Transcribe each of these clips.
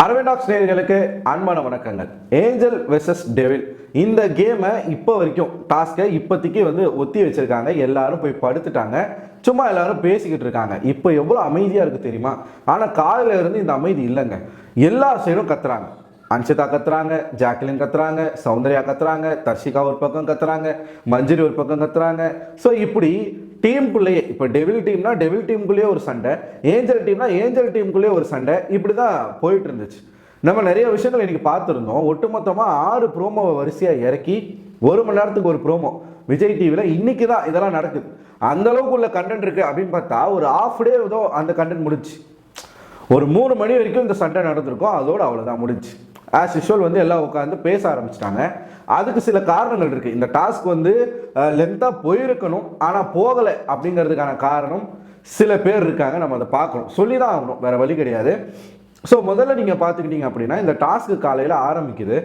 அரவிந்தாக்ஸ் நேயர்களுக்கு அன்பான வணக்கங்கள். ஏஞ்சல் வெர்சஸ் டெவில் இந்த கேமை இப்போ வரைக்கும் டாஸ்கை இப்போதைக்கு ஒத்தி வச்சிருக்காங்க. எல்லாரும் போய் படுத்துட்டாங்க. சும்மா எல்லாரும் பேசிக்கிட்டு இருக்காங்க. இப்போ எவ்வளோ அமைதியாக இருக்குது தெரியுமா? ஆனால் காலையில் இருந்து இந்த அமைதி இல்லைங்க. எல்லா சைடும் கத்துறாங்க. அன்ஷிதா கத்துறாங்க, ஜாக்லின் கத்துறாங்க, சௌந்தர்யா கத்துறாங்க, தர்ஷிகா ஒரு பக்கம் கத்துறாங்க, மஞ்சரி ஒரு பக்கம் கத்துறாங்க. ஸோ இப்படி டீமுக்குள்ளேயே இப்போ டெவில் டீம்னா டெவில் டீமுக்குள்ளேயே ஒரு சண்டை, ஏஞ்சல் டீம்னா ஏஞ்சல் டீமுக்குள்ளேயே ஒரு சண்டை, இப்படி தான் போயிட்டு இருந்துச்சு. நம்ம நிறைய விஷயங்கள் இன்னைக்கு பார்த்துருந்தோம். ஒட்டுமொத்தமாக 6 ப்ரோமோவை வரிசையாக இறக்கி 1 மணி நேரத்துக்கு ஒரு ப்ரோமோ விஜய் டிவியில் இன்னைக்கு தான் இதெல்லாம் நடக்குது. அந்த அளவுக்கு உள்ள கண்டென்ட் இருக்குது அப்படின்னு பார்த்தா ஒரு ஆஃப் டே ஏதோ அந்த கண்டென்ட் முடிச்சு ஒரு 3 மணி வரைக்கும் இந்த சண்டை நடந்திருக்கும். அதோடு அவ்வளோதான் முடிச்சு. ஆஸ் யூஷுவல் எல்லாம் உட்காந்து பேச ஆரம்பிச்சிட்டாங்க. அதுக்கு சில காரணங்கள் இருக்குது. இந்த டாஸ்க் லென்த்தாக போயிருக்கணும், ஆனால் போகலை அப்படிங்கிறதுக்கான காரணம் சில பேர் இருக்காங்க. நம்ம அதை பார்க்கணும், சொல்லி தான் ஆகணும், வேறு வழி கிடையாது. ஸோ முதல்ல நீங்கள் பார்த்துக்கிட்டீங்க அப்படின்னா இந்த டாஸ்க்கு காலையில் ஆரம்பிக்குது.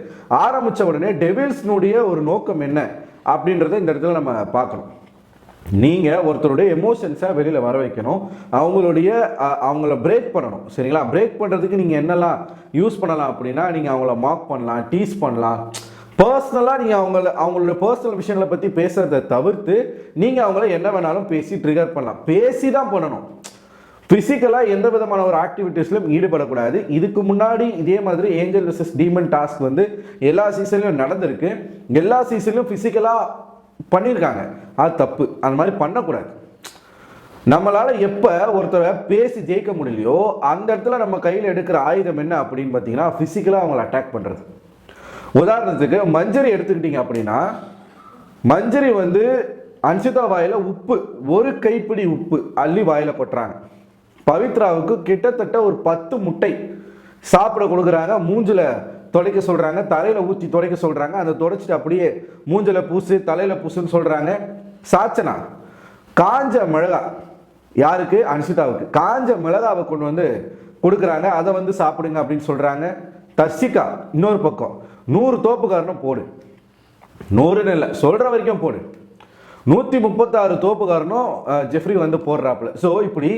ஆரம்பித்த உடனே டெவில்ஸ்னுடைய ஒரு நோக்கம் என்ன அப்படின்றத இந்த இடத்துல நம்ம பார்க்கணும். நீங்கள் ஒருத்தருடைய எமோஷன்ஸை வெளியில் வர வைக்கணும், அவங்கள பிரேக் பண்ணணும். சரிங்களா? பிரேக் பண்ணுறதுக்கு நீங்கள் என்னெல்லாம் யூஸ் பண்ணலாம் அப்படின்னா, நீங்கள் அவங்கள மார்க் பண்ணலாம், டீஸ் பண்ணலாம். பர்சனலாக நீங்கள் அவங்களோட பர்சனல் விஷயங்களை பற்றி பேசுகிறத தவிர்த்து நீங்கள் அவங்கள என்ன வேணாலும் பேசி ட்ரிகர் பண்ணலாம். பேசி தான் பண்ணணும். ஃபிசிக்கலாக எந்த விதமான ஒரு ஆக்டிவிட்டீஸ்லையும் ஈடுபடக்கூடாது. இதுக்கு முன்னாடி இதே மாதிரி ஏஞ்சல் வெர்சஸ் டீமன் டாஸ்க் எல்லா சீசன்லையும் நடந்திருக்கு. எல்லா சீசன்லையும் ஃபிசிக்கலாக பண்ணியிருக்காங்க. அது தப்பு. அந்த மாதிரி பண்ணக்கூடாது. நம்மளால் எப்போ ஒருத்தரை பேசி ஜெயிக்க முடியலையோ அந்த இடத்துல நம்ம கையில் எடுக்கிற ஆயுதம் என்ன அப்படின்னு பார்த்தீங்கன்னா ஃபிசிக்கலாக அவங்கள அட்டாக் பண்ணுறது. உதாரணத்துக்கு மஞ்சரி எடுத்துக்கிட்டீங்க அப்படின்னா, மஞ்சரி அன்ஷிதா வாயில் உப்பு, ஒரு கைப்பிடி உப்பு அள்ளி வாயில் கொட்டுறாங்க. பவித்ராவுக்கு கிட்டத்தட்ட ஒரு 10 முட்டை சாப்பிட கொடுக்குறாங்க. மூஞ்சில் துடைக்க சொல்கிறாங்க, தலையில் ஊற்றி துடைக்க சொல்கிறாங்க. அதை துடைச்சிட்டு அப்படியே மூஞ்சில் பூசு, தலையில் பூசுன்னு சொல்கிறாங்க. சாச்சனா காஞ்ச மிளகா, யாருக்கு? அன்ஷிதாவுக்கு. காஞ்ச மிளகாவை கொண்டு கொடுக்குறாங்க. அதை சாப்பிடுங்க அப்படின்னு சொல்கிறாங்க. தர்ஷிகா இன்னொரு பக்கம் 100 தோப்புக்காரனும் போடு, 100ன்னு இல்லை, சொல்கிற வரைக்கும் போடு. 136 தோப்புக்காரனும் ஜெஃப்ரி போடுறாப்புல. ஸோ இப்படி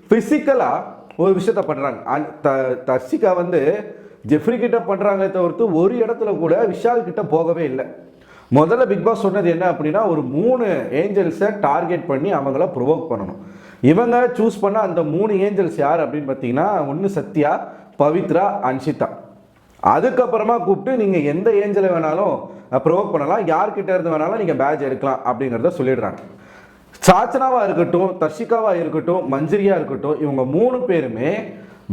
ஃபிசிக்கலாக ஒரு விஷயத்த பண்ணுறாங்க. தர்ஷிகா ஜெஃப்ரி கிட்ட பண்ணுறாங்களே தவிர்த்து ஒரு இடத்துல கூட விஷால் கிட்ட போகவே இல்லை. முதல்ல பிக் பாஸ் சொன்னது என்ன அப்படின்னா, ஒரு 3 ஏஞ்சல்ஸை டார்கெட் பண்ணி அவங்கள ப்ரொவோக் பண்ணணும். இவங்க சூஸ் பண்ண அந்த 3 ஏஞ்சல்ஸ் யார் அப்படின்னு பார்த்தீங்கன்னா, ஒன்று சத்யா, பவித்ரா, அன்ஷிதா. அதுக்கப்புறமா கூப்பிட்டு நீங்கள் எந்த ஏஞ்சலை வேணாலும் ப்ரொவோக் பண்ணலாம், யார்கிட்ட இருந்து வேணாலும் நீங்கள் பேட்ச் எடுக்கலாம் அப்படிங்கிறத சொல்லிடுறாங்க. சாச்சனாவாக இருக்கட்டும், தர்ஷிகாவாக இருக்கட்டும், மஞ்சரியாக இருக்கட்டும், இவங்க 3 பேருமே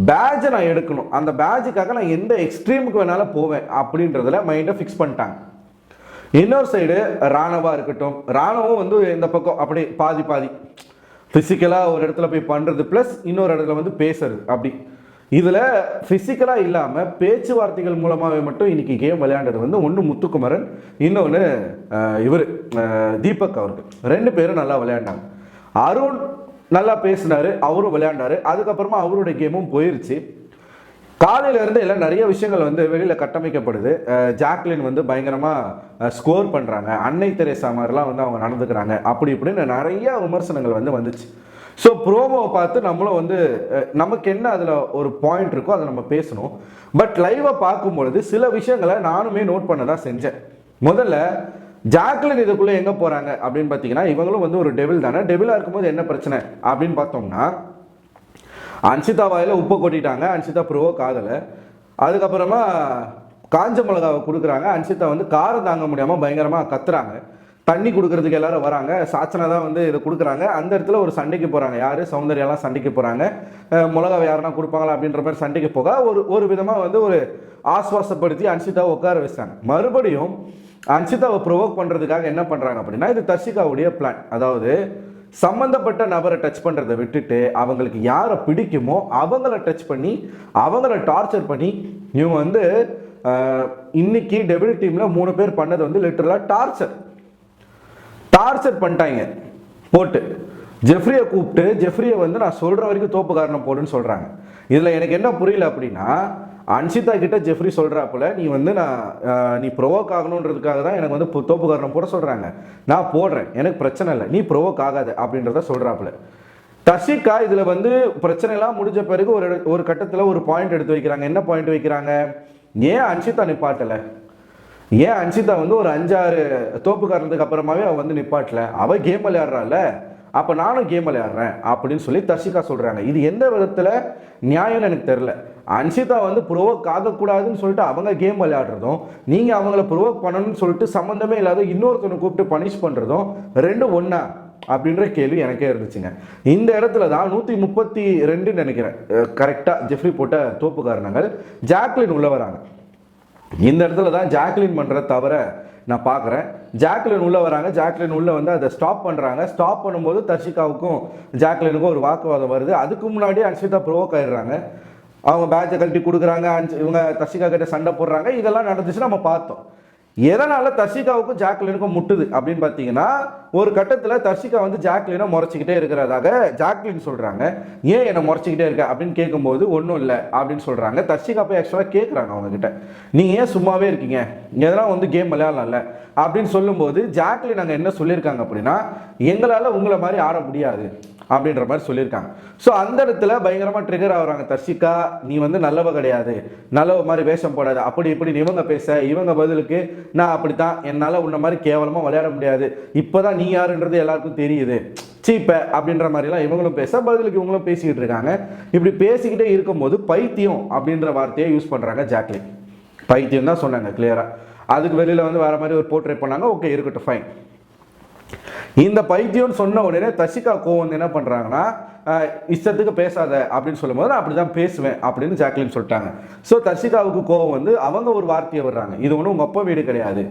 பேட்சை நான் எடுக்கணும், அந்த பேட்சுக்காக நான் எந்த எக்ஸ்ட்ரீமுக்கு வேணாலும் போவேன் அப்படின்றதுல மைண்டை ஃபிக்ஸ் பண்ணிட்டாங்க. இன்னொரு சைடு ராணவாக இருக்கட்டும், ராணுவம் இந்த பக்கம் அப்படி பாதி பாதி ஃபிசிக்கலாக ஒரு இடத்துல போய் பண்ணுறது ப்ளஸ் இன்னொரு இடத்துல பேசுறது. அப்படி இதில் ஃபிசிக்கலாக இல்லாமல் பேச்சுவார்த்தைகள் மூலமாகவே மட்டும் இன்றைக்கி கேம் விளையாண்டது ஒன்று முத்துக்குமரன், இன்னொன்று இவர் தீபக் அவர்கள். 2 பேரும் நல்லா விளையாண்டாங்க. அருண் நல்லா பேசினார், அவரும் விளையாண்டார். அதுக்கப்புறமா அவருடைய கேமும் போயிடுச்சு. காலையிலேருந்து எல்லாம் நிறைய விஷயங்கள் வெளியில் கட்டமைக்கப்படுது. ஜாக்லின் பயங்கரமாக ஸ்கோர் பண்ணுறாங்க, அன்னை தெரேசா மாதிரிலாம் அவங்க நடந்துக்கிறாங்க, அப்படி இப்படின்னு நிறைய விமர்சனங்கள் வந்துச்சு. ஸோ ப்ரோமோவை பார்த்து நம்மளும் நமக்கு என்ன அதில் ஒரு பாயிண்ட் இருக்கோ அதை நம்ம பேசணும். பட் லைவாக பார்க்கும்பொழுது சில விஷயங்களை நானுமே நோட் பண்ண தான் செஞ்சேன். முதல்ல ஜாக்லின் இதுக்குள்ளே எங்கே போகிறாங்க அப்படின்னு பார்த்தீங்கன்னா, இவங்களும் ஒரு டெவில் தானே. டெவிலாக இருக்கும்போது என்ன பிரச்சனை அப்படின்னு பார்த்தோம்னா, அன்ஷிதா வாயில் உப்பை கொட்டிட்டாங்க, அன்ஷிதா ப்ரோவோக் ஆகலை. அதுக்கப்புறமா காஞ்ச மிளகாவை கொடுக்குறாங்க. அன்ஷிதா காரம் தாங்க முடியாமல் பயங்கரமாக கத்துறாங்க. தண்ணி கொடுக்கறதுக்கு எல்லாரும் வராங்க. சாச்சனா தான் இதை கொடுக்குறாங்க. அந்த இடத்துல ஒரு சண்டைக்கு போகிறாங்க. யார்? சௌந்தர்யாலாம் சண்டைக்கு போகிறாங்க. மிளகாவை யாருன்னா கொடுப்பாங்களா அப்படின்ற மாதிரி சண்டைக்கு போக ஒரு விதமாக ஒரு ஆஸ்வாசப்படுத்தி அன்ஷிதாவை உட்கார வச்சாங்க. மறுபடியும் அன்ஷிதாவை ப்ரொவோக் பண்ணுறதுக்காக என்ன பண்ணுறாங்க அப்படின்னா, இது தர்ஷிகாவுடைய பிளான். அதாவது சம்மந்தப்பட்ட நபரை டச் பண்ணுறதை விட்டுட்டு அவங்களுக்கு யாரை பிடிக்குமோ அவங்கள டச் பண்ணி அவங்கள டார்ச்சர் பண்ணி இவங்க இன்னைக்கு டெபிள் டீமில் 3 பேர் பண்ணது லிட்டரலாக டார்ச்சர் பண்ணிட்டாங்க. போட்டு ஜெஃப்ரியை கூப்பிட்டு ஜெஃப்ரியை நான் சொல்கிற வரைக்கும் தோப்புக்காரனை போடுன்னு சொல்கிறாங்க. இதில் எனக்கு என்ன புரியல அப்படின்னா, அன்ஷிதா கிட்ட ஜெஃப்ரி சொல்கிறாப்புல, நீ நீ ப்ரொவோக் ஆகணுன்றதுக்காக தான் எனக்கு தோப்புக்காரனை போட சொல்கிறாங்க, நான் போடுறேன், எனக்கு பிரச்சனை இல்லை, நீ ப்ரொவோக் ஆகாது அப்படின்றத சொல்கிறாப்புல. தர்ஷிகா இதுல வந்து பிரச்சனை எல்லாம் முடிஞ்ச பிறகு ஒரு கட்டத்துல ஒரு பாயிண்ட் எடுத்து வைக்கிறாங்க. என்ன பாயிண்ட் வைக்கிறாங்க? ஏன் அன்ஷிதா நிப்பாட்டல? ஏன் அன்ஷிதா வந்து ஒரு 5-6 தோப்பு காரணத்துக்கு அப்புறமாவே அவ வந்து நிப்பாட்டல? அவ கேம் விளையாடுறாள், அப்ப நானும் கேம் விளையாடுறேன் அப்படின்னு சொல்லி தர்ஷிகா சொல்றாங்க. இது எந்த விதத்துல நியாயம்னு எனக்கு தெரியல. அன்ஷிதா வந்து ப்ரோவோக் ஆகக்கூடாதுன்னு சொல்லிட்டு அவங்க கேம் விளையாடுறதும், நீங்க அவங்கள ப்ரோவோக் பண்ணணும்னு சொல்லிட்டு சம்பந்தமே இல்லாத இன்னொருத்தனை கூப்பிட்டு பனிஷ் பண்றதும் ரெண்டும் ஒண்ணா அப்படின்ற கேள்வி எனக்கே இருந்துச்சுங்க. இந்த இடத்துல தான் 132 நினைக்கிறேன் கரெக்டா ஜெஃப்ரி போட்ட தோப்பு காரணங்கள் ஜாக்லின் உள்ள வராங்க. இந்த இடத்துல தான் ஜாக்லின் பண்ற தவிர நான் பார்க்குறேன். ஜாக்லின் உள்ள வராங்க, ஜாக்லின் உள்ள வந்து அதை ஸ்டாப் பண்ணுறாங்க. ஸ்டாப் பண்ணும்போது தர்ஷிகாவுக்கும் ஜாக்லினுக்கும் ஒரு வாக்குவாதம் வருது. அதுக்கு முன்னாடி அன்ஷிதா ப்ரோவோக் ஆயிடுறாங்க. அவங்க பேட்சை கழட்டி கொடுக்குறாங்க, இவங்க தர்ஷிகா கிட்ட சண்டை போடுறாங்க. இதெல்லாம் நடந்துச்சு நம்ம பார்த்தோம். எதனால தர்ஷிகாவுக்கும் ஜாக்லினுக்கும் முட்டுது அப்படின்னு பார்த்தீங்கன்னா, ஒரு கட்டத்தில் தர்ஷிகா வந்து ஜாக்லினை முறைச்சிக்கிட்டே இருக்கிறதாக ஜாக்லின் சொல்றாங்க. ஏன் என்னை முறைச்சிக்கிட்டே இருக்க அப்படின்னு கேட்கும்போது ஒன்றும் இல்லை அப்படின்னு சொல்றாங்க. தர்ஷிகா போய் ஆக்சுவலாக கேட்குறாங்க அவங்க கிட்ட, நீங்க ஏன் சும்மாவே இருக்கீங்க, எதனா வந்து கேம் விளையாடலாம்ல அப்படின்னு சொல்லும்போது ஜாக்லின் அங்கே என்ன சொல்லியிருக்காங்க அப்படின்னா, எங்களால் உங்களை மாதிரி ஆட முடியாது அப்படின்ற மாதிரி சொல்லியிருக்காங்க. ஸோ அந்த இடத்துல பயங்கரமாக ட்ரிகர் ஆகுறாங்க. தர்ஷிகா நீ வந்து நல்லவ கிடையாது, நல்லவ மாதிரி வேஷம் போடாது, அப்படி இப்படி இவங்க பேச, இவங்க பதிலுக்கு நான் அப்படித்தான், என்னால் உன்ன மாதிரி கேவலமாக விளையாட முடியாது, இப்போதான் நீ யாருன்றது எல்லாருக்கும் தெரியுது, சீப்ப அப்படின்ற மாதிரிலாம் இவங்களும் பேச, பதிலுக்கு இவங்களும் பேசிக்கிட்டு இருக்காங்க. இப்படி பேசிக்கிட்டே இருக்கும்போது பைத்தியம் அப்படின்ற வார்த்தையை யூஸ் பண்ணுறாங்க ஜாக்லின். பைத்தியம் தான் சொன்னாங்க கிளியரா. அதுக்கு வெளியில் வந்து வேற மாதிரி ஒரு போர்ட்ரேட் பண்ணாங்க. ஓகே இருக்கட்டும், ஃபைன். இந்த பைத்தியம் சொன்ன உடனே தர்ஷிகா கோவம் என்ன பண்றாங்கன்னா, இஷ்டத்துக்கு பேசாத அப்படின்னு சொல்லும்போது நான் அப்படிதான் பேசுவேன் அப்படின்னு ஜாக்லின் சொல்லிட்டாங்க. ஸோ தர்ஷிகாவுக்கு கோவம் வந்து அவங்க ஒரு வார்த்தையை வர்றாங்க, இது ஒன்றும் உங்க அப்பா வீடு கிடையாது,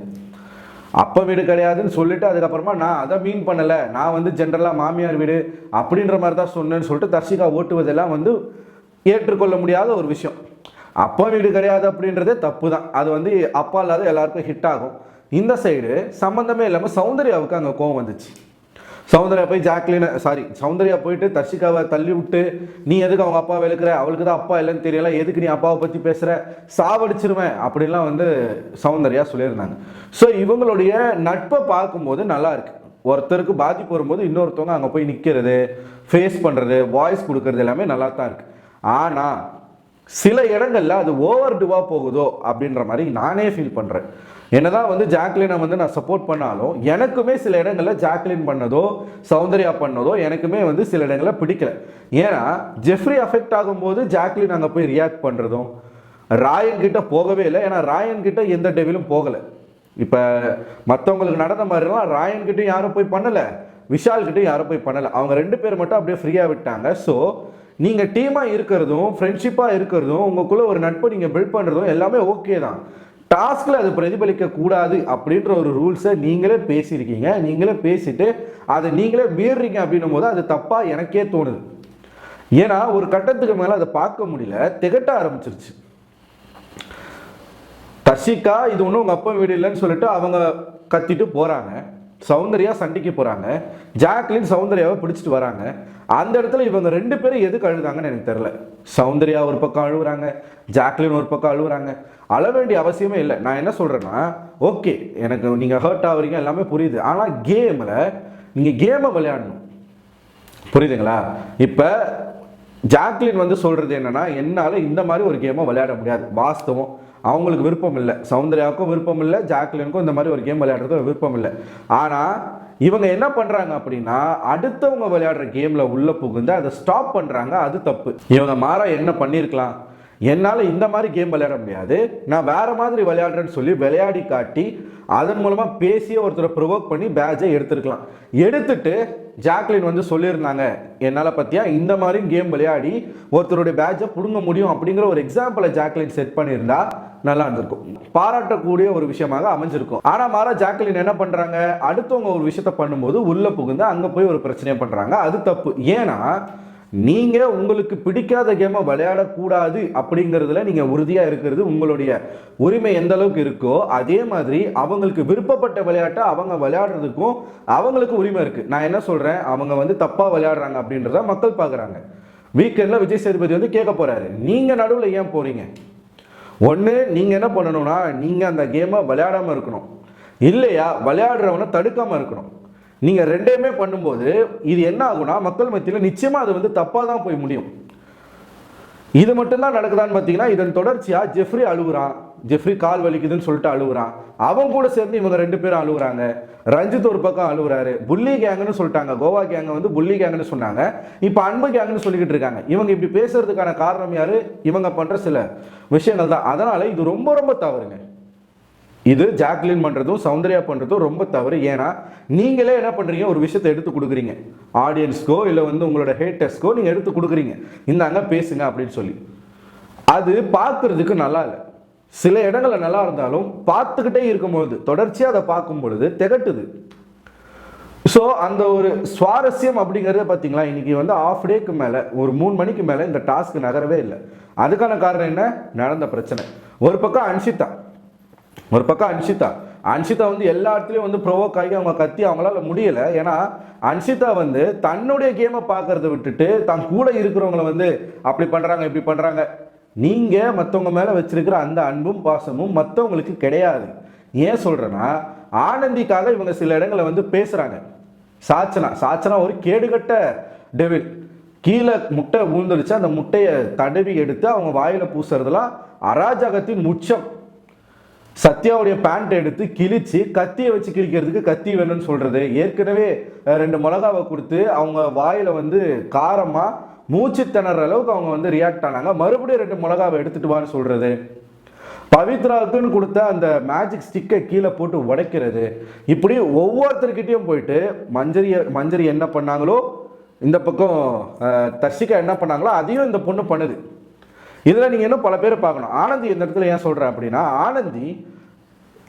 அப்பா வீடு கிடையாதுன்னு சொல்லிட்டு அதுக்கப்புறமா நான் அதை மீன் பண்ணலை, நான் வந்து ஜென்ரலாக மாமியார் வீடு அப்படின்ற மாதிரி தான் சொன்னேன்னு சொல்லிட்டு தர்ஷிகா ஓட்டுவதெல்லாம் வந்து ஏற்றுக்கொள்ள முடியாத ஒரு விஷயம். அப்பா வீடு கிடையாது அப்படின்றதே தப்பு தான். அது வந்து அப்பா இல்லாத எல்லாருக்கும் ஹிட் ஆகும். இந்த சைடு சம்மந்தமே இல்லாமல் சௌந்தர்யாவுக்கு அங்கே கோவம் வந்துச்சு. சௌந்தர்யா போய் சௌந்தர்யா போயிட்டு தர்ஷிகாவை தள்ளி விட்டு, நீ எதுக்கு அவங்க அப்பாவை வெளுக்கிற, அவளுக்கு தான் அப்பா இல்லைன்னு தெரியல, எதுக்கு நீ அப்பாவை பற்றி பேசுகிற, சாவடிச்சிருவேன் அப்படின்லாம் வந்து சௌந்தர்யா சொல்லியிருந்தாங்க. ஸோ இவங்களுடைய நட்பை பார்க்கும்போது நல்லா இருக்கு. ஒருத்தருக்கு பாதிப்பு வரும்போது இன்னொருத்தவங்க அங்கே போய் நிற்கிறது, ஃபேஸ் பண்ணுறது, வாய்ஸ் கொடுக்கறது எல்லாமே நல்லா தான் இருக்கு. ஆனால் சில இடங்கள்ல அது ஓவர் டுவா போகுதோ அப்படின்ற மாதிரி நானே ஃபீல் பண்ணுறேன். என்னதான் வந்து ஜாக்லினை வந்து நான் சப்போர்ட் பண்ணாலும் எனக்குமே சில இடங்களில் ஜாக்லின் பண்ணதோ சௌந்தர்யா பண்ணதோ எனக்குமே வந்து சில இடங்களில் பிடிக்கல. ஏன்னா ஜெஃப்ரி அஃபெக்ட் ஆகும்போது ஜாக்லின் அங்கே போய் ரியாக்ட் பண்ணுறதும், ராயன் கிட்ட போகவே இல்லை. ஏன்னா ராயன் கிட்ட எந்த டெவிலும் போகலை. இப்போ மற்றவங்களுக்கு நடந்த மாதிரிலாம் ராயன் கிட்டையும் யாரும் போய் பண்ணலை, விஷால் கிட்டையும் யாரும் போய் பண்ணலை. அவங்க 2 பேர் மட்டும் அப்படியே ஃப்ரீயாக விட்டாங்க. ஸோ நீங்கள் டீமாக இருக்கிறதும் ஃப்ரெண்ட்ஷிப்பாக இருக்கிறதும் உங்களுக்குள்ள ஒரு நட்பை நீங்கள் பில்ட் பண்ணுறதும் எல்லாமே ஓகே தான். டாஸ்கில் அது பிரதிபலிக்க கூடாது அப்படின்ற ஒரு ரூல்ஸை நீங்களே பேசியிருக்கீங்க. நீங்களே பேசிட்டு அதை நீங்களே மீறீங்க அப்படின்னும் போது அது தப்பாக எனக்கே தோணுது. ஏன்னா ஒரு கட்டத்துக்கு மேலே அதை பார்க்க முடியல, திகட்ட ஆரம்பிச்சிருச்சு. தர்ஷிகா இது ஒன்றும் உங்கள் அப்பா வீடு இல்லைன்னு சொல்லிட்டு அவங்க கத்திட்டு போகிறாங்க. சௌந்தர்யா சண்டைக்கு போகிறாங்க. ஜாக்லின் சௌந்தர்யாவை பிடிச்சிட்டு வராங்க. அந்த இடத்துல இவங்க 2 பேரும் எதுக்கு அழுதாங்கன்னு எனக்கு தெரியல. சௌந்தர்யா ஒரு பக்கம் அழுகுறாங்க, ஜாக்லின் ஒரு பக்கம் அழுகுறாங்க. அழ வேண்டிய அவசியமே இல்லை. நான் என்ன சொல்கிறேன்னா, ஓகே எனக்கு நீங்கள் ஹர்ட் ஆகுறீங்க எல்லாமே புரியுது. ஆனால் கேமில் நீங்கள் கேமை விளையாடணும், புரியுதுங்களா? இப்போ ஜாக்லின் வந்து சொல்கிறது என்னன்னா, என்னால் இந்த மாதிரி ஒரு கேமை விளையாட முடியாது. வாஸ்தவம், அவங்களுக்கு விருப்பம் இல்லை, சௌந்தர்யாவுக்கும் விருப்பம் இல்லை, ஜாக்லினுக்கும் இந்த மாதிரி ஒரு கேம் விளையாடுறதுக்கு விருப்பம் இல்லை. ஆனால் இவங்க என்ன பண்ணுறாங்க அப்படின்னா, அடுத்தவங்க விளையாடுற கேமில் உள்ள புகுந்து அதை ஸ்டாப் பண்ணுறாங்க. அது தப்பு. இவங்க மாற என்ன பண்ணியிருக்கலாம், என்னால் இந்த மாதிரி கேம் விளையாட முடியாது, நான் வேற மாதிரி விளையாடுறேன்னு சொல்லி விளையாடி காட்டி அதன் மூலமாக பேசி ஒருத்தரை ப்ரொவோக் பண்ணி பேட்சை எடுத்துருக்கலாம். எடுத்துட்டு ஜாக்லின் வந்து சொல்லியிருந்தாங்க, என்னால் பற்றியா இந்த மாதிரி கேம் விளையாடி ஒருத்தருடைய பேட்சை பிடுங்க முடியும் அப்படிங்கிற ஒரு எக்ஸாம்பிளை ஜாக்லின் செட் பண்ணியிருந்தா நல்லா இருந்திருக்கும், பாராட்டக்கூடிய ஒரு விஷயமாக அமைஞ்சிருக்கும். ஆனால் மாறா ஜாக்லின் என்ன பண்ணுறாங்க, அடுத்தவங்க ஒரு விஷயத்த பண்ணும்போது உள்ள புகுந்து அங்கே போய் ஒரு பிரச்சனையை பண்ணுறாங்க. அது தப்பு. ஏன்னா நீங்கள் உங்களுக்கு பிடிக்காத கேமை விளையாடக்கூடாது அப்படிங்கிறதுல நீங்கள் உறுதியாக இருக்கிறது உங்களுடைய உரிமை எந்த அளவுக்கு இருக்கோ, அதே மாதிரி அவங்களுக்கு விருப்பப்பட்ட விளையாட்டை அவங்க விளையாடுறதுக்கும் அவங்களுக்கு உரிமை இருக்குது. நான் என்ன சொல்கிறேன், அவங்க வந்து தப்பாக விளையாடுறாங்க அப்படின்றத மக்கள் பார்க்குறாங்க. வீக்கெண்டில் விஜய் சேதுபதி வந்து கேட்க போகிறாரு, நீங்கள் நடுவில் ஏன் போகிறீங்க? ஒன்று நீங்கள் என்ன பண்ணணும்னா, நீங்கள் அந்த கேமை விளையாடாமல் இருக்கணும், இல்லையா விளையாடுறவனை தடுக்காமல் இருக்கணும். நீங்கள் ரெண்டையுமே பண்ணும்போது இது என்ன ஆகும்னா மக்கள் மத்தியில் நிச்சயமாக அது வந்து தப்பாக தான் போய் முடியும். இது மட்டும்தான் நடக்குதான்னு பார்த்தீங்கன்னா இதன் தொடர்ச்சியாக ஜெஃப்ரி அழுகுறான், ஜெஃப்ரி கால் வலிக்குதுன்னு சொல்லிட்டு அழுகுறான், அவங்க கூட சேர்ந்து இவங்க 2 பேரும் அழுகுறாங்க. ரஞ்சித் ஒரு பக்கம் அழுகுறாரு. புள்ளி கேங்குன்னு சொல்லிட்டாங்க, கோவா கேங்கை வந்து புள்ளி கேங்குன்னு சொன்னாங்க, இப்போ அன்பு கேங்குன்னு சொல்லிக்கிட்டு இருக்காங்க. இவங்க இப்படி பேசுறதுக்கான காரணம் யாரு? இவங்க பண்ற சில விஷயங்கள் தான். அதனால இது ரொம்ப ரொம்ப தவறுங்க. இது ஜாக்லின் பண்றதும் சௌந்தர்யா பண்றதும் ரொம்ப தவறு. ஏன்னா நீங்களே என்ன பண்றீங்க, ஒரு விஷயத்தை எடுத்து கொடுக்குறீங்க ஆடியன்ஸ்க்கோ இல்லை வந்து உங்களோட ஹேட்டர்ஸ்க்கோ நீங்க எடுத்து கொடுக்குறீங்க, இந்தாங்க பேசுங்க அப்படின்னு சொல்லி. அது பார்க்கறதுக்கு நல்லா இல்லை. சில இடங்கள்ல நல்லா இருந்தாலும் பார்த்துக்கிட்டே இருக்கும்போது தொடர்ச்சியாக அதை பார்க்கும் பொழுது திகட்டுது. ஸோ அந்த ஒரு சுவாரஸ்யம் அப்படிங்கிறத பார்த்தீங்களா, இன்னைக்கு வந்து ஆஃப் டேக்கு மேலே ஒரு 3 மணிக்கு மேலே இந்த டாஸ்க் நகரவே இல்லை. அதுக்கான காரணம் என்ன? நடந்த பிரச்சனை. ஒரு பக்கம் அன்ஷிதா வந்து எல்லா இடத்துலையும் வந்து ப்ரொவோக் ஆகி அவங்க கத்தி அவங்களால முடியலை. ஏன்னா அன்ஷிதா வந்து தன்னுடைய கேமை பார்க்கறத விட்டுட்டு தன் கூட இருக்கிறவங்களை வந்து அப்படி பண்ணுறாங்க இப்படி பண்ணுறாங்க. நீங்கள் மற்றவங்க மேலே வச்சிருக்கிற அந்த அன்பும் பாசமும் மற்றவங்களுக்கு கிடையாது. ஏன் சொல்கிறேன்னா, ஆனந்திக்காக இவங்க சில இடங்களை வந்து பேசுகிறாங்க. சாச்சனா ஒரு கேடுகட்ட டெவில். கீழே முட்டை ஊழ்ந்துடுச்சு, அந்த முட்டையை தடவி எடுத்து அவங்க வாயில் பூசுறதுலாம் அராஜகத்தின் உச்சம். சத்யாவுடைய பேண்ட் எடுத்து கிழிச்சு கத்தியை வச்சு கிழிக்கிறதுக்கு கத்தி வேணும்னு சொல்றது, ஏற்கனவே 2 மிளகாவை கொடுத்து அவங்க வாயில வந்து காரமா மூச்சு திணற அளவுக்கு அவங்க வந்து ரியாக்ட் ஆனாங்க. மறுபடியும் 2 மிளகாவை எடுத்துட்டு வான்னு சொல்றது, பவித்ராவுக்குன்னு கொடுத்த அந்த மேஜிக் ஸ்டிக்கை கீழே போட்டு உடைக்கிறது, இப்படி ஒவ்வொருத்தர்கிட்டையும் போயிட்டு மஞ்சரி என்ன பண்ணாங்களோ, இந்த பக்கம் தர்ஷிகா என்ன பண்ணாங்களோ அதையும் இந்த பொண்ணு பண்ணுது. இதில் நீங்கள் இன்னும் பல பேரை பார்க்கணும். ஆனந்தி இந்த இடத்துல ஏன் சொல்கிறேன் அப்படின்னா, ஆனந்தி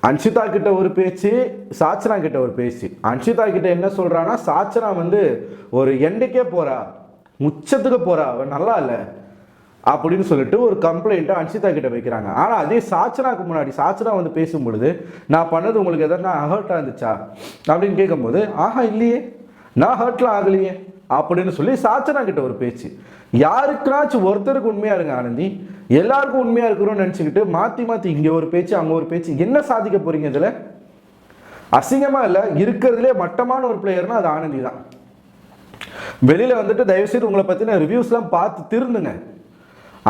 அன்ஷிதா கிட்ட ஒரு பேச்சு, சாச்சனா கிட்ட ஒரு பேச்சு. அன்ஷிதா கிட்ட என்ன சொல்கிறான்னா, சாச்சனா வந்து ஒரு எண்டுக்கே போகிறா, உச்சத்துக்கு போகிறா, அவன் நல்லா இல்லை அப்படின்னு சொல்லிட்டு ஒரு கம்ப்ளைண்ட்டை அன்ஷிதா கிட்ட வைக்கிறாங்க. ஆனால் அதே சாச்சனாக்கு முன்னாடி சாச்சனா வந்து பேசும்பொழுது, நான் பண்ணது உங்களுக்கு எதனா ஹர்ட்டாக இருந்துச்சா அப்படின்னு கேட்கும்போது, ஆஹா இல்லையே, நான் ஹர்ட்லாம் ஆகலையே அப்படின்னு சொல்லி சாச்சனா கிட்ட ஒரு பேச்சு. யாருக்குனாச்சும் ஒருத்தருக்கு உண்மையா இருங்க ஆனந்தி, எல்லாருக்கும் உண்மையா இருக்கிறோம்னு நினைச்சுக்கிட்டு மாத்தி இங்க ஒரு பேச்சு அங்க ஒரு பேச்சு, என்ன சாதிக்க போறீங்க? இதுல அசிங்கமா இல்ல? இருக்கிறதுலே மட்டமான ஒரு பிளேயர்னா அது ஆனந்தி தான். வெளியில வந்துட்டு தயவுசெய்து உங்களை பத்தின ரிவ்யூஸ்லாம் பார்த்து திருந்துங்க.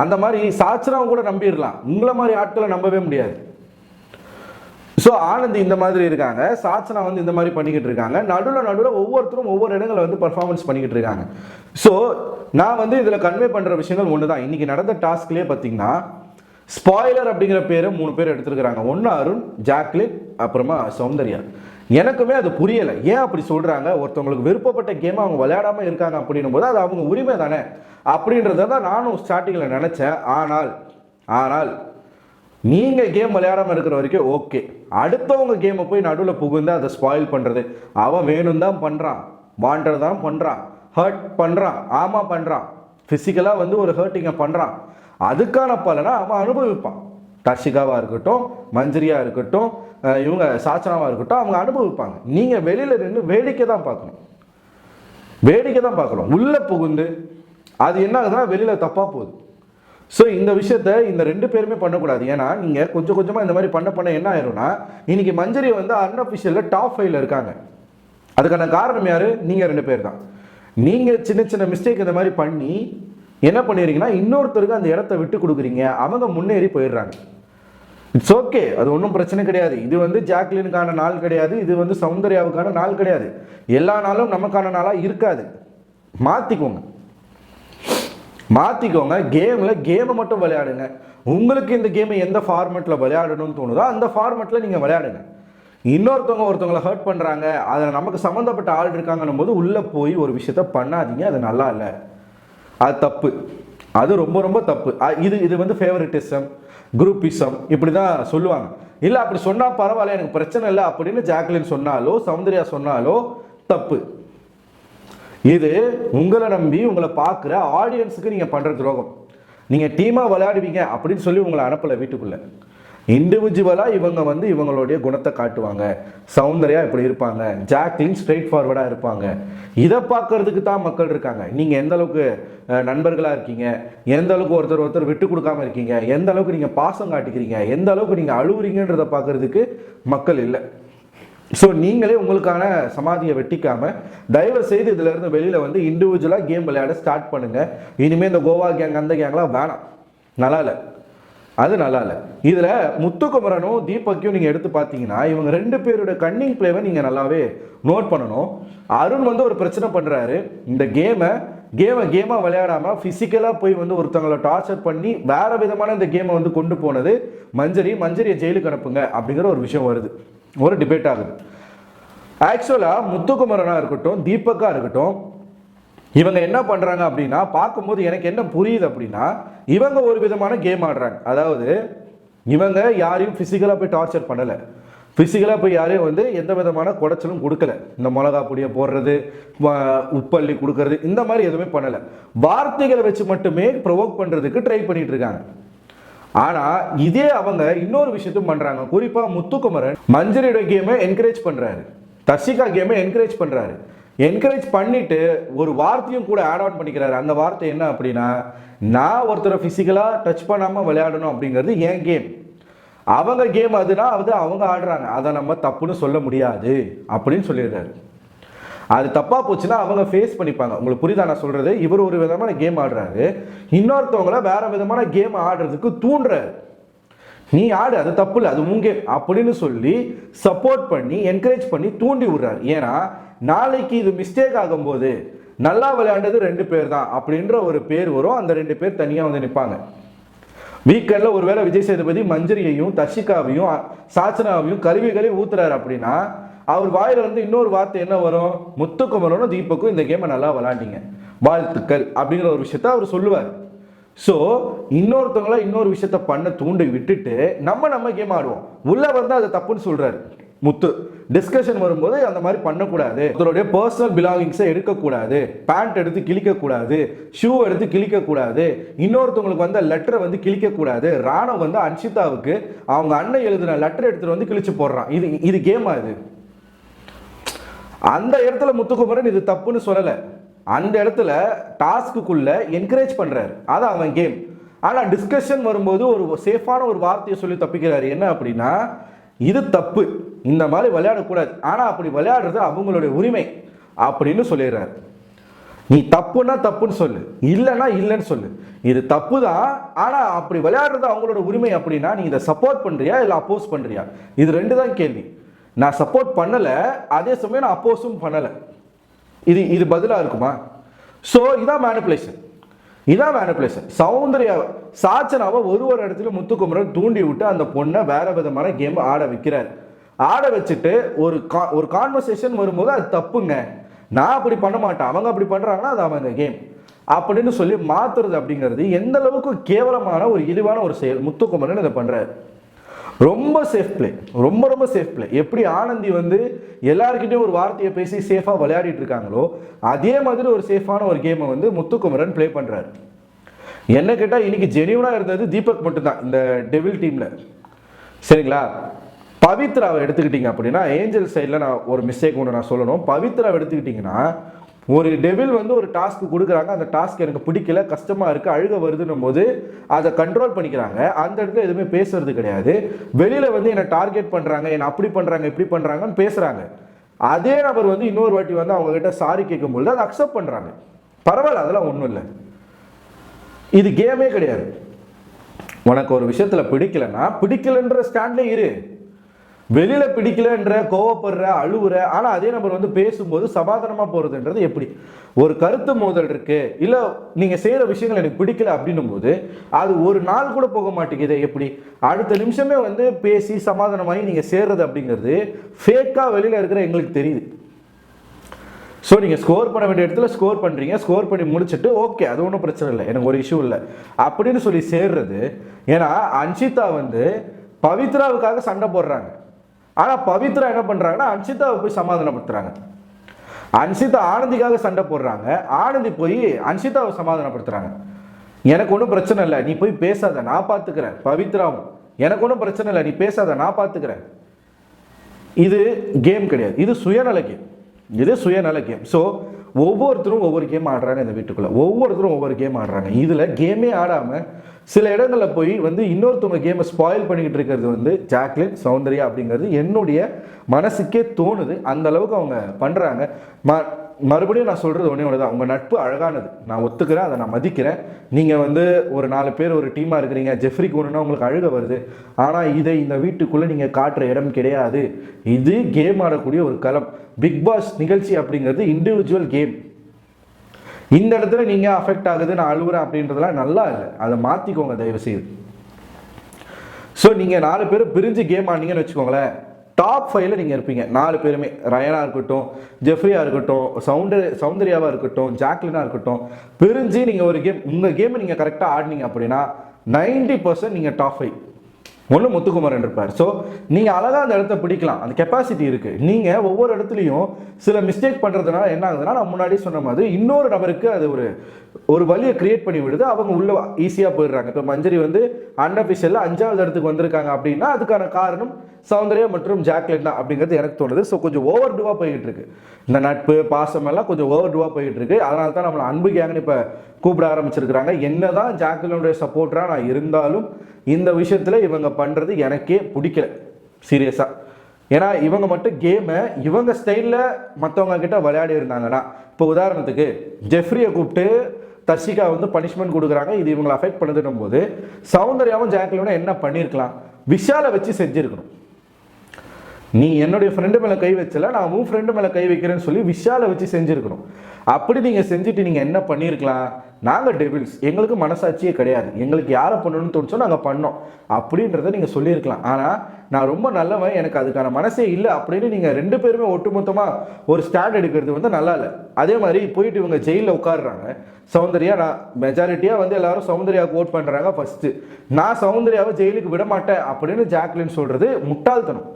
அந்த மாதிரி சாச்சனாவை கூட நம்பிடலாம், உங்களை மாதிரி ஆட்களை நம்பவே முடியாது. ஸோ ஆனந்தி இந்த மாதிரி இருக்காங்க, சாச்சனா வந்து இந்த மாதிரி பண்ணிக்கிட்டு இருக்காங்க. நடுவில் ஒவ்வொருத்தரும் ஒவ்வொரு இடங்களை வந்து பர்ஃபார்மன்ஸ் பண்ணிக்கிட்டு இருக்காங்க. ஸோ நான் வந்து இதில் கன்வே பண்ணுற விஷயங்கள் ஒன்று தான். இன்றைக்கி நடந்த டாஸ்க்லேயே பார்த்தீங்கன்னா ஸ்பாய்லர் அப்படிங்கிற பேரை 3 பேர் எடுத்துருக்கிறாங்க. ஒன்று அருண், ஜாக்லின், அப்புறமா சௌந்தர்யா. எனக்குமே அது புரியலை, ஏன் அப்படி சொல்கிறாங்க? ஒருத்தவங்களுக்கு விருப்பப்பட்ட கேமை அவங்க விளையாடாமல் இருக்காங்க அப்படின்னும் போது அது அவங்க உரிமை தானே அப்படின்றத தான் நானும் ஸ்டார்டிங்கில் நினச்சேன். ஆனால் நீங்கள் கேம் விளையாடாமல் இருக்கிற வரைக்கும் ஓகே, அடுத்தவங்க கேமை போய் நடுவில் புகுந்து அதை ஸ்பாயில் பண்ணுறது, அவன் வேணும் தான் பண்ணுறான், வாண்டர் தான் பண்ணுறான், ஹர்ட் பண்ணுறான், ஆமாம் பண்ணுறான், ஃபிசிக்கலாக வந்து ஒரு ஹர்ட்டிங்கை பண்ணுறான், அதுக்கான பலனை அவன் அனுபவிப்பான். தர்ஷிகாவாக இருக்கட்டும், மஞ்சரியாக இருக்கட்டும், இவங்க சாச்சனாவாக இருக்கட்டும், அவங்க அனுபவிப்பாங்க. நீங்கள் வெளியில் நின்று வேடிக்கை தான் பார்க்கணும். உள்ளே புகுந்து அது என்ன ஆகுதுன்னா வெளியில் தப்பாக போகுது. ஸோ இந்த விஷயத்த இந்த 2 பேருமே பண்ணக்கூடாது. ஏன்னா நீங்கள் கொஞ்சம் கொஞ்சமாக இந்த மாதிரி பண்ண என்ன ஆயிரும்னா, இன்னைக்கு மஞ்சரி வந்து அன்அஃபிஷியலில் டாப் 5ல் இருக்காங்க. அதுக்கான காரணம் யார்? நீங்கள் 2 பேர் தான். நீங்கள் சின்ன மிஸ்டேக் இந்த மாதிரி பண்ணி என்ன பண்ணிடுறீங்கன்னா, இன்னொருத்தருக்கு அந்த இடத்த விட்டு கொடுக்குறீங்க, அவங்க முன்னேறி போயிடுறாங்க. இட்ஸ் ஓகே, அது ஒன்றும் பிரச்சனை கிடையாது. இது வந்து ஜாக்லினுக்கான நாள் கிடையாது, இது வந்து சௌந்தர்யாவுக்கான நாள் கிடையாது. எல்லா நாளும் நமக்கான நாளாக இருக்காது. மாற்றிக்கோங்க. கேமை மட்டும் விளையாடுங்க. உங்களுக்கு இந்த கேமை எந்த ஃபார்மெட்டில் விளையாடணும்னு தோணுதோ அந்த ஃபார்மெட்டில் நீங்கள் விளையாடுங்க. ஒருத்தவங்களை ஹர்ட் பண்ணுறாங்க, அதில் நமக்கு சம்மந்தப்பட்ட ஆள் இருக்காங்கன்னும் போது உள்ளே போய் ஒரு விஷயத்த பண்ணாதீங்க. அது நல்லா இல்லை, அது தப்பு, அது ரொம்ப ரொம்ப தப்பு. இது வந்து ஃபேவரட்டிசம், குரூப்பிசம் இப்படி தான் சொல்லுவாங்க. இல்லை அப்படி சொன்னால் பரவாயில்ல, எனக்கு பிரச்சனை இல்லை அப்படின்னு ஜாக்லின் சொன்னாலோ சௌந்தர்யா சொன்னாலோ தப்பு. இது உங்களை நம்பி உங்களை பார்க்குற ஆடியன்ஸுக்கு நீங்கள் பண்ணுற துரோகம். நீங்கள் டீமாக விளையாடுவீங்க அப்படின்னு சொல்லி உங்களை அனுப்பலை வீட்டுக்குள்ளே. இண்டிவிஜுவலாக இவங்க வந்து இவங்களுடைய குணத்தை காட்டுவாங்க. சௌந்தர்யா இப்படி இருப்பாங்க, ஜாக்லின் ஸ்ட்ரெயிட் ஃபார்வர்டாக இருப்பாங்க. இதை பார்க்கறதுக்கு தான் மக்கள் இருக்காங்க. நீங்கள் எந்த அளவுக்கு நண்பர்களாக இருக்கீங்க, எந்த அளவுக்கு ஒருத்தர் விட்டு கொடுக்காம இருக்கீங்க, எந்த அளவுக்கு நீங்கள் பாசம் காட்டிக்கிறீங்க, எந்த அளவுக்கு நீங்கள் அழுவுறீங்கன்றதை பார்க்கறதுக்கு மக்கள் இல்லை. ஸோ நீங்களே உங்களுக்கான சமாதியை வெட்டிக்காமல் தயவு செய்து இதிலிருந்து வெளியில் வந்து இண்டிவிஜுவலாக கேம் விளையாட ஸ்டார்ட் பண்ணுங்கள். இனிமேல் இந்த கோவா கேங் அந்த கேங்லாம் வேணாம், நல்லா இல்லை, அது நல்லா இல்லை. இதில் முத்துக்குமரனும் தீபக்கையும் நீங்கள் எடுத்து பார்த்தீங்கன்னா இவங்க 2 பேரோட கன்னிங் பிளேவை நீங்கள் நல்லாவே நோட் பண்ணணும். அருண் வந்து ஒரு பிரச்சனை பண்ணுறாரு, இந்த கேமை விளையாடாமல் ஃபிசிக்கலாக போய் வந்து ஒருத்தவங்களை டார்ச்சர் பண்ணி வேறு விதமான இந்த கேமை வந்து கொண்டு போனது மஞ்சரியை ஜெயிலுக்கு அனுப்புங்க அப்படிங்கிற ஒரு விஷயம் வருது, ஒரு டிபேட் ஆகுது. ஆக்சுவலாக முத்துக்குமரனாக இருக்கட்டும் தீபக்காக இருக்கட்டும் இவங்க என்ன பண்ணுறாங்க அப்படின்னா பார்க்கும்போது எனக்கு என்ன புரியுது அப்படின்னா இவங்க ஒரு விதமான கேம் ஆடுறாங்க. அதாவது இவங்க யாரையும் ஃபிசிக்கலாக போய் டார்ச்சர் பண்ணலை, ஃபிசிக்கலாக போய் யாரையும் வந்து எந்த விதமான குடைச்சலும் கொடுக்கல, இந்த மிளகா பொடியை போடுறது உப்பள்ளி கொடுக்கறது இந்த மாதிரி எதுவுமே பண்ணலை. வார்த்தைகளை வச்சு மட்டுமே ப்ரொவோக் பண்ணுறதுக்கு ட்ரை பண்ணிட்டு இருக்காங்க. ஆனால் இதே அவங்க இன்னொரு விஷயத்தையும் பண்ணுறாங்க. குறிப்பாக முத்துக்குமரன் மஞ்சரியோட கேமை என்கரேஜ் பண்ணுறாரு, தர்ஷிகா கேமை என்கரேஜ் பண்ணுறாரு. என்கரேஜ் பண்ணிட்டு ஒரு வார்த்தையும் கூட ஆட் ஆன் பண்ணிக்கிறாரு. அந்த வார்த்தை என்ன அப்படின்னா, நான் ஒருத்தரை ஃபிசிக்கலாக டச் பண்ணாமல் விளையாடணும் அப்படிங்கிறது என் கேம், அவங்க கேம் அதுனா அது அவங்க ஆடுறாங்க, அதை நம்ம தப்புன்னு சொல்ல முடியாது அப்படின்னு சொல்லிடுறாரு. அது தப்பாக போச்சுன்னா அவங்க ஃபேஸ் பண்ணிப்பாங்க. உங்களுக்கு புரியுதா நான் சொல்கிறது? இவர் ஒரு விதமான கேம் ஆடுறாரு, இன்னொருத்தவங்கள வேற விதமான கேம் ஆடுறதுக்கு தூண்டுறாரு. நீ ஆடு, அது தப்பு இல்லை, அது உங்க அப்படின்னு சொல்லி சப்போர்ட் பண்ணி என்கரேஜ் பண்ணி தூண்டி விடுறாரு. ஏன்னா நாளைக்கு இது மிஸ்டேக் ஆகும்போது நல்லா விளையாண்டது 2 பேர் தான் அப்படின்ற ஒரு பேர் வரும், அந்த 2 பேர் தனியாக வந்து நிற்பாங்க. வீக்கெண்டில் ஒருவேளை விஜய் சேதுபதி மஞ்சரியையும் தர்ஷிகாவையும் சாச்சனாவையும் கருவிகளையும் ஊத்துறாரு அப்படின்னா அவர் வாயில வந்து இன்னொரு வார்த்தை என்ன வரும், முத்துக்குமரனும் தீபக்கும் இந்த கேமை நல்லா விளையாண்டிங்க, வாழ்த்துக்கள் அப்படிங்கிற ஒரு விஷயத்த அவர் சொல்லுவார். ஸோ இன்னொருத்தவங்கள இன்னொரு விஷயத்த பண்ண தூண்டி விட்டுட்டு நம்ம கேம் ஆடுவோம். உள்ள வந்து அது தப்புன்னு சொல்றாரு முத்து. டிஸ்கஷன் வரும்போது அந்த மாதிரி பண்ணக்கூடாது, அவருடைய பர்சனல் பிலாங்கிங்ஸை எடுக்கக்கூடாது, பேண்ட் எடுத்து கிழிக்கக்கூடாது, ஷூ எடுத்து கிழிக்கக்கூடாது, இன்னொருத்தவங்களுக்கு வந்து லெட்டரை வந்து கிழிக்கக்கூடாது. ராணவ் வந்து அன்ஷிதாவுக்கு அவங்க அண்ணன் எழுதின லெட்டர் எடுத்துட்டு வந்து கிழிச்சு போடுறான். இது கேமா? இது அந்த இடத்துல முத்துக்குமரன் இது தப்புன்னு சொல்லலை, அந்த இடத்துல டாஸ்க்குள்ள என்கரேஜ் பண்றாரு, அது அவன் கேம். ஆனால் டிஸ்கஷன் வரும்போது ஒரு சேஃபான ஒரு வார்த்தையை சொல்லி தப்பிக்கிறாரு. என்ன அப்படின்னா, இது தப்பு, இந்த மாதிரி விளையாடக்கூடாது, ஆனால் அப்படி விளையாடுறது அவங்களுடைய உரிமை அப்படின்னு சொல்லிடுறாரு. நீ தப்புன்னா தப்புன்னு சொல்லு, இல்லைன்னா இல்லைன்னு சொல்லு, இது தப்பு தான், ஆனால் அப்படி விளையாடுறது அவங்களோட உரிமை அப்படின்னா நீ இதை சப்போர்ட் பண்ணுறியா இல்லை அப்போஸ் பண்ணுறியா? இது 2 தான் கேள்வி. நான் சப்போர்ட் பண்ணலை, அதே சமயம் நான் அப்போஸும் பண்ணலை, இது பதிலாக இருக்குமா? ஸோ இதான் மேனிப்புலேஷன். சௌந்தர்யா சாச்சனாவை ஒரு இடத்துல முத்துக்குமரன் தூண்டி விட்டு அந்த பொண்ணை வேற விதமான கேம் ஆட வைக்கிறார். ஆட வச்சுட்டு ஒரு கான்வர்சேஷன் வரும்போது அது தப்புங்க, நான் அப்படி பண்ண மாட்டேன், அவங்க அப்படி பண்றாங்கன்னா அது அவங்க கேம் அப்படின்னு சொல்லி மாத்துறது அப்படிங்கிறது எந்த அளவுக்கு கேவலமான ஒரு இழிவான ஒரு செயல். முத்துக்குமரன் இதை பண்றாரு. ரொம்ப சேஃப் பிளே, ரொம்ப சேஃப் பிளே. எப்படி ஆனந்தி வந்து எல்லாருக்கிட்டையும் ஒரு வார்த்தையை பேசி சேஃபாக விளையாடிட்டு இருக்காங்களோ அதே மாதிரி ஒரு சேஃபான ஒரு கேமை வந்து முத்துக்குமரன் பிளே பண்ணுறாரு. என்ன கேட்டால் இன்னைக்கு ஜெனியூனாக இருந்தது தீபக் மட்டும்தான் இந்த டெவில் டீமில், சரிங்களா? பவித்ராவை எடுத்துக்கிட்டீங்க அப்படின்னா ஏஞ்சல் சைடில் நான் ஒரு மிஸ்டேக் ஒன்று நான் சொல்லணும். பவித்ராவை எடுத்துக்கிட்டிங்கன்னா ஒரு டெவில் வந்து ஒரு டாஸ்க் கொடுக்குறாங்க, அந்த டாஸ்க் எனக்கு பிடிக்கல, கஷ்டமாக இருக்குது, அழுக வருதுன்னும் போது அதை கண்ட்ரோல் பண்ணிக்கிறாங்க. அந்த இடத்துல எதுவுமே பேசுறது கிடையாது. வெளியில் வந்து என்னை டார்கெட் பண்ணுறாங்க, என்னை அப்படி பண்ணுறாங்க இப்படி பண்ணுறாங்கன்னு பேசுகிறாங்க. அதே நபர் வந்து இன்னொரு வாட்டி வந்து அவங்ககிட்ட சாரி கேட்கும்போது அதை அக்செப்ட் பண்ணுறாங்க. பரவாயில்ல, அதெல்லாம் ஒன்றும் இல்லை, இது கேமே கிடையாது. உனக்கு ஒரு விஷயத்தில் பிடிக்கலன்ற ஸ்டாண்ட்லேயே இரு. வெளியில் பிடிக்கலன்ற, கோவப்படுற, அழுவுற, ஆனால் அதே நபர் வந்து பேசும்போது சமாதானமாக போகிறதுன்றது எப்படி? ஒரு கருத்து மோதல் இருக்கு, இல்லை நீங்கள் செய்கிற விஷயங்கள் எனக்கு பிடிக்கல அப்படின்னும் போது அது ஒரு நாள் கூட போக மாட்டேங்குது. எப்படி அடுத்த நிமிஷமே வந்து பேசி சமாதானமாகி நீங்கள் சேர்றது அப்படிங்கிறது ஃபேக்காக வெளியில் இருக்கிற எங்களுக்கு தெரியுது. ஸோ நீங்கள் ஸ்கோர் பண்ண வேண்டிய இடத்துல ஸ்கோர் பண்ணுறீங்க, ஸ்கோர் பண்ணி முடிச்சுட்டு ஓகே அது ஒன்றும் பிரச்சனை இல்லை, எனக்கு ஒரு இஷ்யூ இல்லை அப்படின்னு சொல்லி சேர்றது. ஏன்னா அன்ஷிதா வந்து பவித்ராவுக்காக சண்டை போடுறாங்க, ஆனால் பவித்ரா என்ன பண்ணுறாங்கன்னா அன்ஷிதாவை போய் சமாதானப்படுத்துறாங்க. அன்ஷிதா ஆனந்திக்காக சண்டை போடுறாங்க, ஆனந்தி போய் அன்ஷிதாவை சமாதானப்படுத்துறாங்க. எனக்கு ஒன்றும் பிரச்சனை இல்லை, நீ போய் பேசாத, நான் பார்த்துக்கிறேன். பவித்ராவும் எனக்கு ஒன்றும் பிரச்சனை இல்லை, நீ பேசாத, நான் பார்த்துக்கிறேன். இது கேம் கிடையாது, இது சுயநல கேம். ஸோ ஒவ்வொருத்தரும் ஒவ்வொரு கேம் ஆடுறாங்க இந்த வீட்டுக்குள்ளே, ஒவ்வொருத்தரும் ஒவ்வொரு கேம் ஆடுறாங்க. இதில் கேமே ஆடாமல் சில இடங்களில் போய் வந்து இன்னொருத்தவங்க கேமை ஸ்பாயில் பண்ணிக்கிட்டு இருக்கிறது வந்து ஜாக்லின், சௌந்தர்யா அப்படிங்கிறது என்னுடைய மனசுக்கே தோணுது. அந்த அளவுக்கு அவங்க பண்ணுறாங்க. மறுபடியும் நான் சொல்கிறது ஒன்றே ஒன்று தான், உங்கள் நட்பு அழகானது, நான் ஒத்துக்கிறேன், அதை நான் மதிக்கிறேன். நீங்கள் வந்து ஒரு 4 பேர் ஒரு டீமாக இருக்கிறீங்க, ஜெஃப்ரிக்கு ஒன்றுனா உங்களுக்கு அழுக வருது. ஆனால் இதை இந்த வீட்டுக்குள்ளே நீங்கள் காட்டுற இடம் கிடையாது. இது கேம் ஆடக்கூடிய ஒரு களம். பிக் பாஸ் நிகழ்ச்சி அப்படிங்கிறது இண்டிவிஜுவல் கேம். இந்த இடத்துல நீங்கள் அஃபெக்ட் ஆகுது, நான் அழுகுறேன் அப்படின்றதுலாம் நல்லா இல்லை. அதை மாற்றிக்கோங்க தயவுசெய்து. ஸோ நீங்கள் 4 பேர் பிரிஞ்சு கேம் ஆடினீங்கன்னு வச்சுக்கோங்களேன், டாப் 5ல் நீங்கள் இருப்பீங்க 4 பேருமே. ரயனாக இருக்கட்டும், ஜெஃப்ரியாக இருக்கட்டும், சௌந்தர்யாவாக இருக்கட்டும், ஜாக்லினாக இருக்கட்டும், பிரிஞ்சு நீங்கள் ஒரு கேம், உங்கள் கேமை நீங்கள் கரெக்டாக ஆடினீங்க அப்படின்னா 90% நீங்கள் டாப் 5. ஒன்று முத்துக்குமரன் இருப்பார். ஸோ நீங்கள் அழகாக அந்த இடத்த பிடிக்கலாம், அந்த கெப்பாசிட்டி இருக்குது. நீங்கள் ஒவ்வொரு இடத்துலையும் சில மிஸ்டேக் பண்ணுறதுனால என்ன ஆகுதுன்னா, நான் முன்னாடி சொன்ன மாதிரி இன்னொரு நபருக்கு அது ஒரு வழியை கிரியேட் பண்ணி விடுது. அவங்க உள்ள ஈஸியாக போயிடுறாங்க. இப்போ மஞ்சரி வந்து அன்அஃபிஷியலில் 5வது இடத்துக்கு வந்திருக்காங்க அப்படின்னா அதுக்கான காரணம் சௌந்தர்யா மற்றும் ஜாக்லின் தான் அப்படிங்கிறது எனக்கு தோணுது. ஸோ கொஞ்சம் ஓவர் டூவாக போய்கிட்டு இருக்கு இந்த நட்பு பாசம் எல்லாம், கொஞ்சம் ஓவர் டூவாக போய்கிட்டு இருக்கு. அதனால தான் நம்மளை அன்பு கேங்கன்னு இப்போ கூப்பிட ஆரம்பிச்சிருக்கிறாங்க. என்ன தான் ஜாக்லினுடைய சப்போர்ட்டராக நான் இருந்தாலும் இந்த விஷயத்தில் இவங்க பண்ணுறது எனக்கே பிடிக்கல சீரியஸாக. ஏன்னா இவங்க மட்டும் கேமை இவங்க ஸ்டைலில் மற்றவங்க கிட்ட விளையாடி இருந்தாங்கன்னா, இப்போ உதாரணத்துக்கு ஜெஃப்ரியை கூப்பிட்டு தர்ஷிகா வந்து பனிஷ்மெண்ட் கொடுக்குறாங்க, இது இவங்களை அஃபெக்ட் பண்ணுதுன்னும் போது சௌந்தர்யாவும் ஜாக்லினும் என்ன பண்ணியிருக்கலாம், விஷாலை வச்சு செஞ்சுருக்கணும். நீ என்னுடைய ஃப்ரெண்டு மேலே கை வச்சல, நான் உன் ஃப்ரெண்டு மேலே கை வைக்கிறேன்னு சொல்லி விஷாலை வச்சு செஞ்சுருக்கணும். அப்படி நீங்கள் செஞ்சுட்டு நீங்கள் என்ன பண்ணியிருக்கலாம், நாங்கள் டெவில்ஸ், எங்களுக்கு மனசாட்சியே கிடையாது, எங்களுக்கு யாரை பண்ணணும்னு தோணுச்சோ நாங்கள் பண்ணோம் அப்படின்றத நீங்கள் சொல்லியிருக்கலாம். ஆனால் நான் ரொம்ப நல்லவன், எனக்கு அதுக்கான மனசே இல்லை அப்படின்னு நீங்கள் 2 பேருமே ஒட்டுமொத்தமாக ஒரு ஸ்டாண்ட் எடுக்கிறது வந்து நல்லா இல்லை. அதே மாதிரி போயிட்டு இவங்க ஜெயிலில் உட்காடுறாங்க. சௌந்தர்யா, நான் மெஜாரிட்டியாக வந்து எல்லாரும் சௌந்தர்யாவுக்கு ஓட் பண்ணுறாங்க ஃபஸ்ட்டு. நான் சௌந்தர்யாவை ஜெயிலுக்கு விட மாட்டேன் அப்படின்னு ஜாக்லின் சொல்கிறது முட்டாள்தனம்,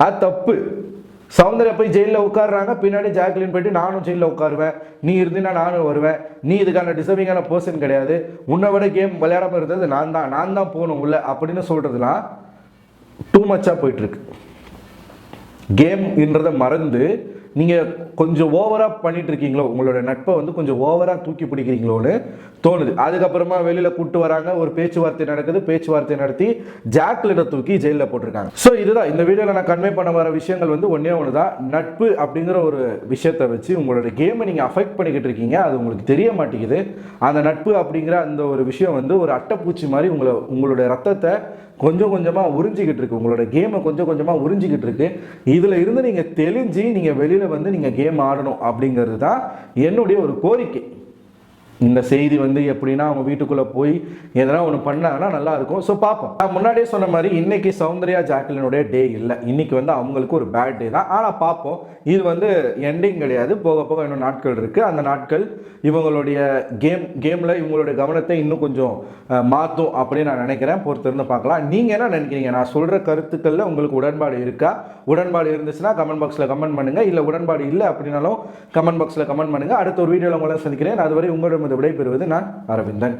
அது தப்பு. சௌந்தர்யா போய் ஜெயிலில் உட்காடுறாங்க, பின்னாடி ஜாக்லின் போயிட்டு நானும் ஜெயிலில் உட்காருவேன், நீ இருந்தீங்கன்னா நானும் வருவேன், நீ இதுக்கான டிசர்விங்கான பர்சன் கிடையாது, உன்னை விட கேம் விளையாடாமல் இருந்தது நான் தான் போகணும் உள்ள அப்படின்னு சொல்கிறதுலாம் டூ மச்சாக போயிட்டுருக்கு. கேம்ன்றதை மறந்து நீங்கள் கொஞ்சம் ஓவராக பண்ணிட்டு இருக்கீங்களோ, உங்களோட நட்பை வந்து கொஞ்சம் ஓவராக தூக்கி பிடிக்கிறீங்களோன்னு தோணுது. அதுக்கப்புறமா வெளியில் கூப்பிட்டு வராங்க, ஒரு பேச்சுவார்த்தை நடக்குது, பேச்சுவார்த்தை நடத்தி ஜாக்லினை தூக்கி ஜெயிலில் போட்டிருக்காங்க. ஸோ இதுதான் இந்த வீடியோவில் நான் கன்வே பண்ண வர விஷயங்கள் வந்து ஒன்றே ஒன்று தான். நட்பு அப்படிங்கிற ஒரு விஷயத்தை வச்சு உங்களோட கேமை நீங்கள் அஃபெக்ட் பண்ணிக்கிட்டு இருக்கீங்க, அது உங்களுக்கு தெரிய மாட்டேங்குது. அந்த நட்பு அப்படிங்கிற அந்த ஒரு விஷயம் வந்து ஒரு அட்டைப்பூச்சி மாதிரி உங்களுடைய ரத்தத்தை கொஞ்சம் கொஞ்சமாக உறிஞ்சிக்கிட்டு இருக்கு, உங்களோட கேமை கொஞ்சம் கொஞ்சமாக உறிஞ்சிக்கிட்டு இருக்கு. இதில் இருந்து நீங்கள் தெளிஞ்சு நீங்கள் வெளியில் வந்து நீங்கள் கேம் ஆடணும் அப்படிங்கிறது தான் என்னுடைய ஒரு கோரிக்கை. இந்த செய்தி வந்து எப்படின்னா அவங்க வீட்டுக்குள்ளே போய் எதனா ஒன்று பண்ணாங்கன்னா நல்லாயிருக்கும். ஸோ பார்ப்போம். நான் முன்னாடியே சொன்ன மாதிரி இன்னைக்கு சௌந்தர்யா ஜாக்லினுடைய டே இல்லை, இன்னைக்கு வந்து அவங்களுக்கு ஒரு பேட் டே தான். ஆனால் பார்ப்போம், இது வந்து எண்டிங் கிடையாது, போக போக இன்னும் நாட்கள் இருக்குது. அந்த நாட்கள் இவங்களுடைய கேமில் இவங்களுடைய கவனத்தை இன்னும் கொஞ்சம் மாற்றும் அப்படின்னு நான் நினைக்கிறேன். பொறுத்திருந்து பார்க்கலாம். நீங்கள் என்ன நினைக்கிறீங்க? நான் சொல்கிற கருத்துக்களில் உங்களுக்கு உடன்பாடு இருக்கா? உடன்பாடு இருந்துச்சுன்னா கமெண்ட் பாக்ஸில் கமெண்ட் பண்ணுங்கள். இல்லை உடன்பாடு இல்லை அப்படின்னாலும் கமெண்ட் பாக்ஸில் கமெண்ட் பண்ணுங்கள். அடுத்த ஒரு வீடியோவில் உங்களை சந்திக்கிறேன். அதுவரை உங்களிடம் விடைபெறுவது நான் அரவிந்தன்.